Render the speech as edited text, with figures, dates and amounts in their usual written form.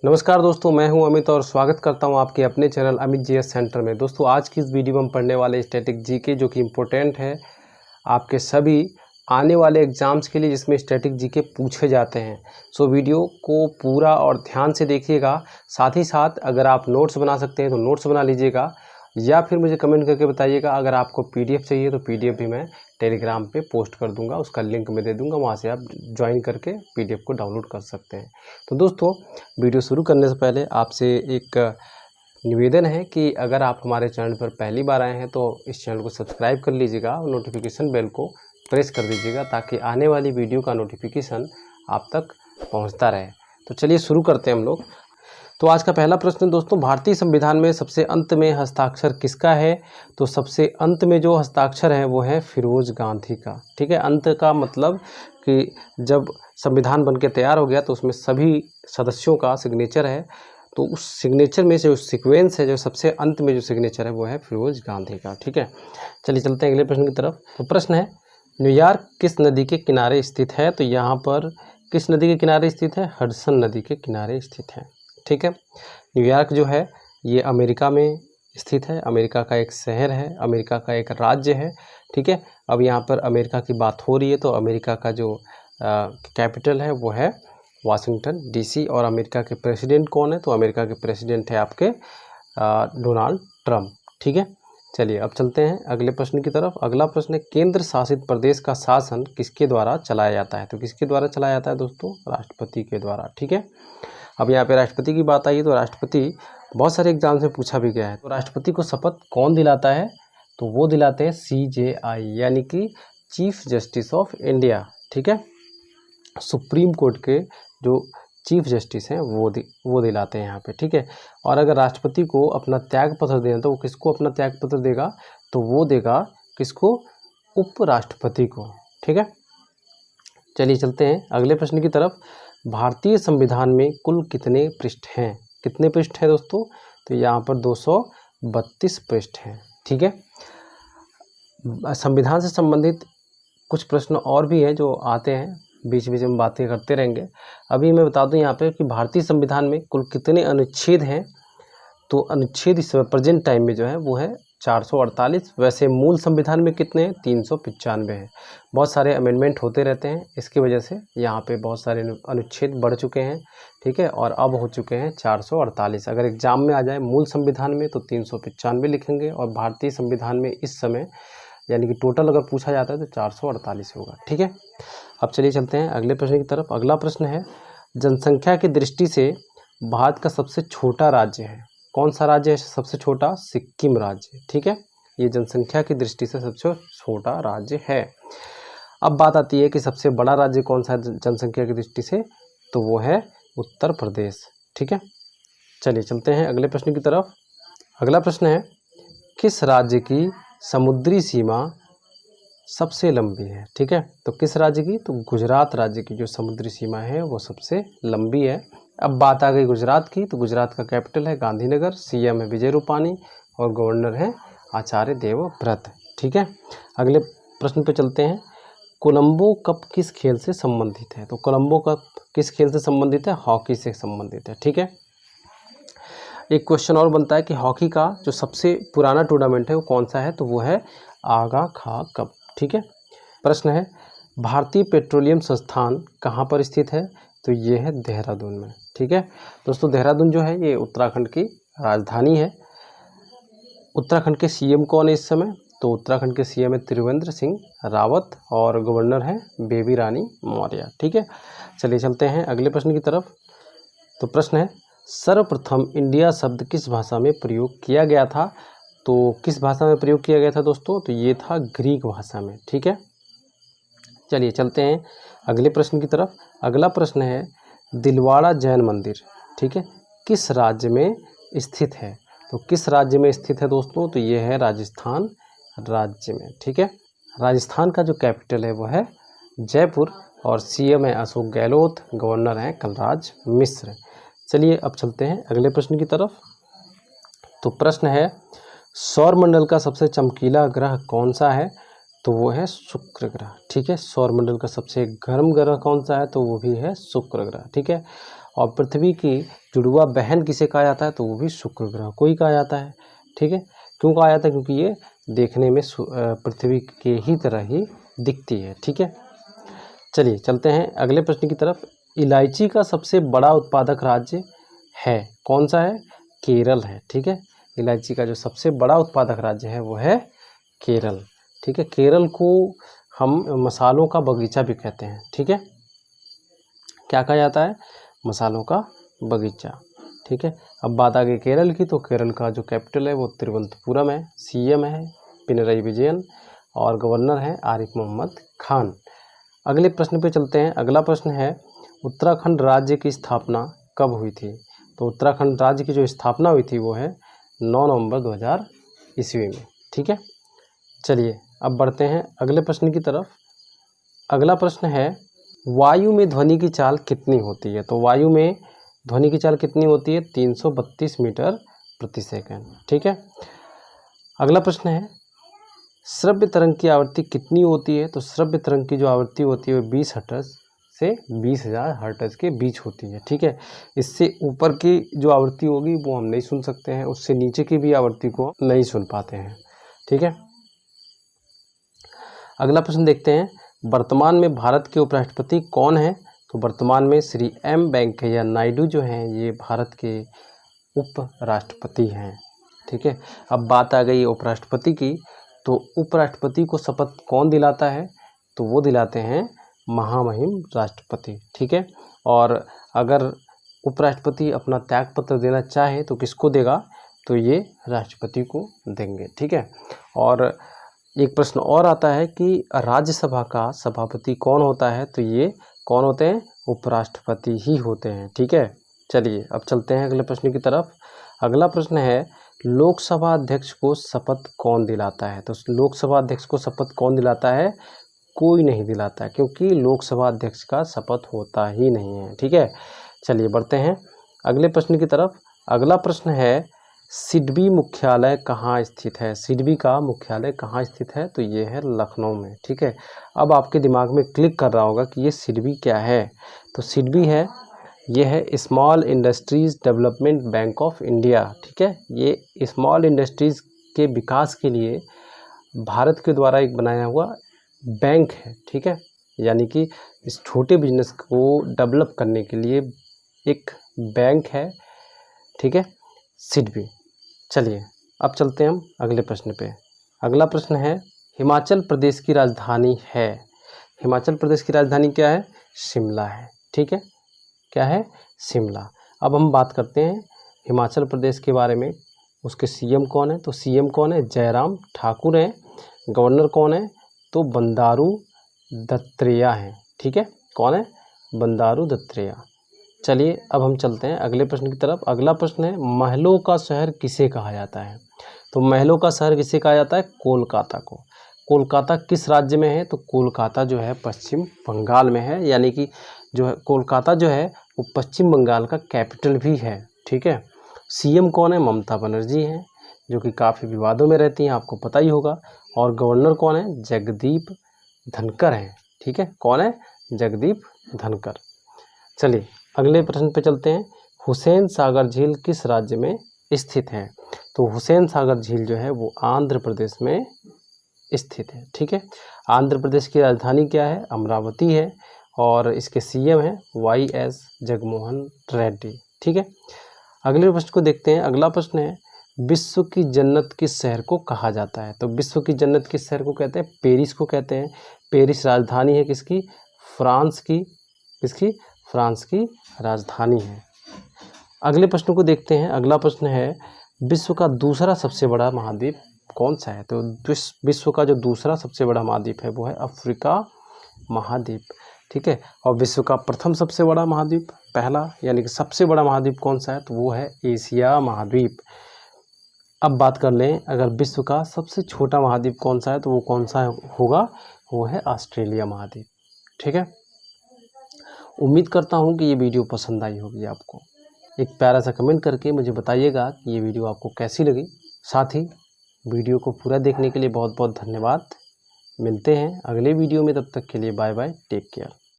नमस्कार दोस्तों, मैं हूं अमित और स्वागत करता हूं आपके अपने चैनल अमित जीएस सेंटर में। दोस्तों आज की इस वीडियो में हम पढ़ने वाले स्टैटिक जीके जो कि इम्पोर्टेंट है आपके सभी आने वाले एग्जाम्स के लिए जिसमें स्टैटिक जीके पूछे जाते हैं। सो वीडियो को पूरा और ध्यान से देखिएगा। साथ ही साथ अगर आप नोट्स बना सकते हैं तो नोट्स बना लीजिएगा या फिर मुझे कमेंट करके बताइएगा। अगर आपको पीडीएफ चाहिए तो पीडीएफ भी मैं टेलीग्राम पे पोस्ट कर दूंगा, उसका लिंक मैं दे दूंगा, वहाँ से आप ज्वाइन करके पीडीएफ को डाउनलोड कर सकते हैं। तो दोस्तों वीडियो शुरू करने से पहले आपसे एक निवेदन है कि अगर आप हमारे चैनल पर पहली बार आए हैं तो इस चैनल को सब्सक्राइब कर लीजिएगा और नोटिफिकेशन बेल को प्रेस कर दीजिएगा ताकि आने वाली वीडियो का नोटिफिकेशन आप तक पहुंचता रहे। तो चलिए शुरू करते हैं हम लोग। तो आज का पहला प्रश्न दोस्तों, भारतीय संविधान में सबसे अंत में हस्ताक्षर किसका है? तो सबसे अंत में जो हस्ताक्षर है वो है फिरोज गांधी का। ठीक है, अंत का मतलब कि जब संविधान बनके तैयार हो गया तो उसमें सभी सदस्यों का सिग्नेचर है, तो उस सिग्नेचर में से जो सीक्वेंस है, जो सबसे अंत में जो सिग्नेचर है वो है फिरोज गांधी का। ठीक है, चलिए चलते हैं अगले प्रश्न की तरफ। तो प्रश्न है, न्यूयॉर्क किस नदी के किनारे स्थित है? तो यहाँ पर किस नदी के किनारे स्थित है? हडसन नदी के किनारे स्थित है। ठीक है, न्यूयॉर्क जो है ये अमेरिका में स्थित है, अमेरिका का एक शहर है, अमेरिका का एक राज्य है। ठीक है, अब यहाँ पर अमेरिका की बात हो रही है तो अमेरिका का जो कैपिटल है वो है वाशिंगटन डीसी। और अमेरिका के प्रेसिडेंट कौन है? तो अमेरिका के प्रेसिडेंट है आपके डोनाल्ड ट्रम्प। ठीक है, चलिए अब चलते हैं अगले प्रश्न की तरफ। अगला प्रश्न है, केंद्र शासित प्रदेश का शासन किसके द्वारा चलाया जाता है? तो किसके द्वारा चलाया जाता है दोस्तों? राष्ट्रपति के द्वारा। ठीक है, अब यहाँ पे राष्ट्रपति की बात आई तो राष्ट्रपति बहुत सारे एग्जाम में पूछा भी गया है। तो राष्ट्रपति को शपथ कौन दिलाता है? तो वो दिलाते हैं CJI यानी कि चीफ जस्टिस ऑफ इंडिया। ठीक है, सुप्रीम कोर्ट के जो चीफ जस्टिस हैं वो दिलाते हैं यहाँ पे। ठीक है, और अगर राष्ट्रपति को अपना त्याग पत्र देना तो वो किसको अपना त्याग पत्र देगा? तो वो देगा किसको? उपराष्ट्रपति को। ठीक है, चलिए चलते हैं अगले प्रश्न की तरफ। भारतीय संविधान में कुल कितने पृष्ठ हैं? कितने पृष्ठ हैं दोस्तों? तो यहाँ पर 232 पृष्ठ हैं। ठीक है, संविधान से संबंधित कुछ प्रश्न और भी हैं जो आते हैं, बीच बीच में बातें करते रहेंगे। अभी मैं बता दूं यहाँ पे कि भारतीय संविधान में कुल कितने अनुच्छेद हैं। तो अनुच्छेद इस प्रेजेंट टाइम में जो है वो है 448। वैसे मूल संविधान में कितने हैं? 395 हैं। बहुत सारे अमेंडमेंट होते रहते हैं, इसकी वजह से यहाँ पे बहुत सारे अनुच्छेद बढ़ चुके हैं। ठीक है, और अब हो चुके हैं 448। अगर एग्जाम में आ जाए मूल संविधान में तो 395 लिखेंगे, और भारतीय संविधान में इस समय यानी कि टोटल अगर पूछा जाता है तो 448 होगा। ठीक है, अब चलिए चलते हैं अगले प्रश्न की तरफ। अगला प्रश्न है, जनसंख्या की दृष्टि से भारत का सबसे छोटा राज्य है? कौन सा राज्य है सबसे छोटा? सिक्किम राज्य। ठीक है, ये जनसंख्या की दृष्टि से सबसे छोटा राज्य है। अब बात आती है कि सबसे बड़ा राज्य कौन सा है जनसंख्या की दृष्टि से? तो वो है उत्तर प्रदेश। ठीक है, चलिए चलते हैं अगले प्रश्न की तरफ। अगला प्रश्न है, किस राज्य की समुद्री सीमा सबसे लंबी है? ठीक है, तो किस राज्य की? तो गुजरात राज्य की जो समुद्री सीमा है वो सबसे लंबी है। अब बात आ गई गुजरात की, तो गुजरात का कैपिटल है गांधीनगर, सीएम है विजय रूपानी और गवर्नर है आचार्य देवव्रत। ठीक है, अगले प्रश्न पे चलते हैं। कोलंबो कप किस खेल से संबंधित है? तो कोलंबो कप किस खेल से संबंधित है? हॉकी से संबंधित है। ठीक है, एक क्वेश्चन और बनता है कि हॉकी का जो सबसे पुराना टूर्नामेंट है वो कौन सा है? तो वो है आगा खां कप। ठीक है, प्रश्न है, भारतीय पेट्रोलियम संस्थान कहाँ पर स्थित है? तो ये है देहरादून में। ठीक है दोस्तों, देहरादून जो है ये उत्तराखंड की राजधानी है। उत्तराखंड के सीएम कौन है इस समय? तो उत्तराखंड के सीएम है त्रिवेंद्र सिंह रावत और गवर्नर है बेबी रानी मौर्य। ठीक है, चलिए चलते हैं अगले प्रश्न की तरफ। तो प्रश्न है, सर्वप्रथम इंडिया शब्द किस भाषा में प्रयोग किया गया था? तो किस भाषा में प्रयोग किया गया था दोस्तों? तो ये था ग्रीक भाषा में। ठीक है, चलिए चलते हैं अगले प्रश्न की तरफ। अगला प्रश्न है, दिलवाड़ा जैन मंदिर ठीक है किस राज्य में स्थित है? तो किस राज्य में स्थित है दोस्तों? तो ये है राजस्थान राज्य में। ठीक है, राजस्थान का जो कैपिटल है वो है जयपुर और सीएम है अशोक गहलोत, गवर्नर हैं कलराज मिश्र। चलिए अब चलते हैं अगले प्रश्न की तरफ। तो प्रश्न है, सौरमंडल का सबसे चमकीला ग्रह कौन सा है? तो वो है शुक्र ग्रह। ठीक है, सौरमंडल का सबसे गर्म ग्रह कौन सा है? तो वो भी है शुक्र ग्रह। ठीक है, और पृथ्वी की जुड़वा बहन किसे कहा जाता है, तो वो भी शुक्र ग्रह को ही कहा जाता है। ठीक है, क्यों कहा जाता है, क्योंकि ये देखने में पृथ्वी के ही तरह ही दिखती है। ठीक है, चलिए चलते हैं अगले प्रश्न की तरफ। इलायची का सबसे बड़ा उत्पादक राज्य है, कौन सा है, केरल है। ठीक है, इलायची का जो सबसे बड़ा उत्पादक राज्य है वो है केरल। ठीक है, केरल को हम मसालों का बगीचा भी कहते हैं। ठीक है, क्या कहा जाता है, मसालों का बगीचा। ठीक है, अब बात आ गई केरल की, तो केरल का जो कैपिटल है वो तिरुवनंतपुरम है, सीएम है पिनरई विजयन और गवर्नर है आरिफ मोहम्मद खान। अगले प्रश्न पे चलते हैं। अगला प्रश्न है, उत्तराखंड राज्य की स्थापना कब हुई थी, तो उत्तराखंड राज्य की जो स्थापना हुई थी वो है 9 नवंबर 2000 ईस्वी में। ठीक है, चलिए अब बढ़ते हैं अगले प्रश्न की तरफ। अगला प्रश्न है, वायु में ध्वनि की चाल कितनी होती है, तो वायु में ध्वनि की चाल कितनी होती है, 332 मीटर प्रति सेकंड। ठीक है, अगला प्रश्न है, श्रव्य तरंग की आवृत्ति कितनी होती है, तो श्रव्य तरंग की जो आवृत्ति होती है वो 20 हर्ट्ज से 20,000 हर्ट्ज के बीच होती है। ठीक है, इससे ऊपर की जो आवृत्ति होगी वो हम नहीं सुन सकते हैं, उससे नीचे की भी आवृत्ति को नहीं सुन पाते हैं। ठीक है, अगला प्रश्न देखते हैं, वर्तमान में भारत के उपराष्ट्रपति कौन है, तो वर्तमान में श्री एम वेंकैया नायडू जो हैं ये भारत के उपराष्ट्रपति हैं। ठीक है, अब बात आ गई उपराष्ट्रपति की, तो उपराष्ट्रपति को शपथ कौन दिलाता है, तो वो दिलाते हैं महामहिम राष्ट्रपति। ठीक है, और अगर उपराष्ट्रपति अपना त्यागपत्र देना चाहे तो किसको देगा, तो ये राष्ट्रपति को देंगे। ठीक है, और एक प्रश्न और आता है कि राज्यसभा का सभापति कौन होता है, तो ये कौन होते हैं, उपराष्ट्रपति ही होते हैं। ठीक है, चलिए अब चलते हैं अगले प्रश्न की तरफ। अगला प्रश्न है, लोकसभा अध्यक्ष को शपथ कौन दिलाता है, तो लोकसभा अध्यक्ष को शपथ कौन दिलाता है, कोई नहीं दिलाता है, क्योंकि लोकसभा अध्यक्ष का शपथ होता ही नहीं है। ठीक है, चलिए बढ़ते हैं अगले प्रश्न की तरफ। अगला प्रश्न है, सिडबी मुख्यालय कहाँ स्थित है, सिडबी का मुख्यालय कहाँ स्थित है, तो ये है लखनऊ में। ठीक है, अब आपके दिमाग में क्लिक कर रहा होगा कि ये सिडबी क्या है, तो सिडबी है, ये है small industries development bank of India. ठीक है, ये स्मॉल इंडस्ट्रीज़ के विकास के लिए भारत के द्वारा एक बनाया हुआ बैंक है। ठीक है, यानी कि इस छोटे बिजनेस को डेवलप करने के लिए एक बैंक है। ठीक है, सिडबी। चलिए अब चलते हैं हम अगले प्रश्न पे। अगला प्रश्न है, हिमाचल प्रदेश की राजधानी है, हिमाचल प्रदेश की राजधानी क्या है, शिमला है। ठीक है, क्या है, शिमला। अब हम बात करते हैं हिमाचल प्रदेश के बारे में, उसके सीएम कौन है, तो सीएम कौन है, जयराम ठाकुर हैं। गवर्नर कौन है, तो बंडारू दत्तात्रेय हैं। ठीक है, कौन है, बंडारू दत्तात्रेय। चलिए अब हम चलते हैं अगले प्रश्न की तरफ। अगला प्रश्न है, महलों का शहर किसे कहा जाता है, तो महलों का शहर किसे कहा जाता है, कोलकाता को। कोलकाता किस राज्य में है, तो कोलकाता जो है पश्चिम बंगाल में है, यानी कि जो है कोलकाता जो है वो पश्चिम बंगाल का कैपिटल भी है। ठीक है, सीएम कौन है, ममता बनर्जी हैं, जो कि काफ़ी विवादों में रहती हैं, आपको पता ही होगा। और गवर्नर कौन है, जगदीप धनखड़ हैं। ठीक है, कौन है, जगदीप धनखड़। चलिए अगले प्रश्न पे चलते हैं। हुसैन सागर झील किस राज्य में स्थित है, तो हुसैन सागर झील जो है वो आंध्र प्रदेश में स्थित है। ठीक है, आंध्र प्रदेश की राजधानी क्या है, अमरावती है, और इसके सीएम है YS जगनमोहन रेड्डी। ठीक है, अगले प्रश्न को देखते हैं। अगला प्रश्न है, विश्व की जन्नत किस शहर को कहा जाता है, तो विश्व की जन्नत किस शहर को कहते हैं, पेरिस को कहते हैं। पेरिस राजधानी है किसकी, फ्रांस की, किसकी, फ्रांस की राजधानी है। अगले प्रश्न को देखते हैं। अगला प्रश्न है, विश्व का दूसरा सबसे बड़ा महाद्वीप कौन सा है, तो विश्व का जो दूसरा सबसे बड़ा महाद्वीप है वो है अफ्रीका महाद्वीप। ठीक है, और विश्व का प्रथम सबसे बड़ा महाद्वीप, पहला यानी कि सबसे बड़ा महाद्वीप कौन सा है, तो वो है एशिया महाद्वीप। अब बात कर लें, अगर विश्व का सबसे छोटा महाद्वीप कौन सा है, तो वो कौन सा होगा, वो है ऑस्ट्रेलिया महाद्वीप। ठीक है, उम्मीद करता हूँ कि ये वीडियो पसंद आई होगी आपको। एक प्यारा सा कमेंट करके मुझे बताइएगा कि ये वीडियो आपको कैसी लगी। साथ ही वीडियो को पूरा देखने के लिए बहुत बहुत धन्यवाद। मिलते हैं अगले वीडियो में, तब तक के लिए बाय बाय, टेक केयर।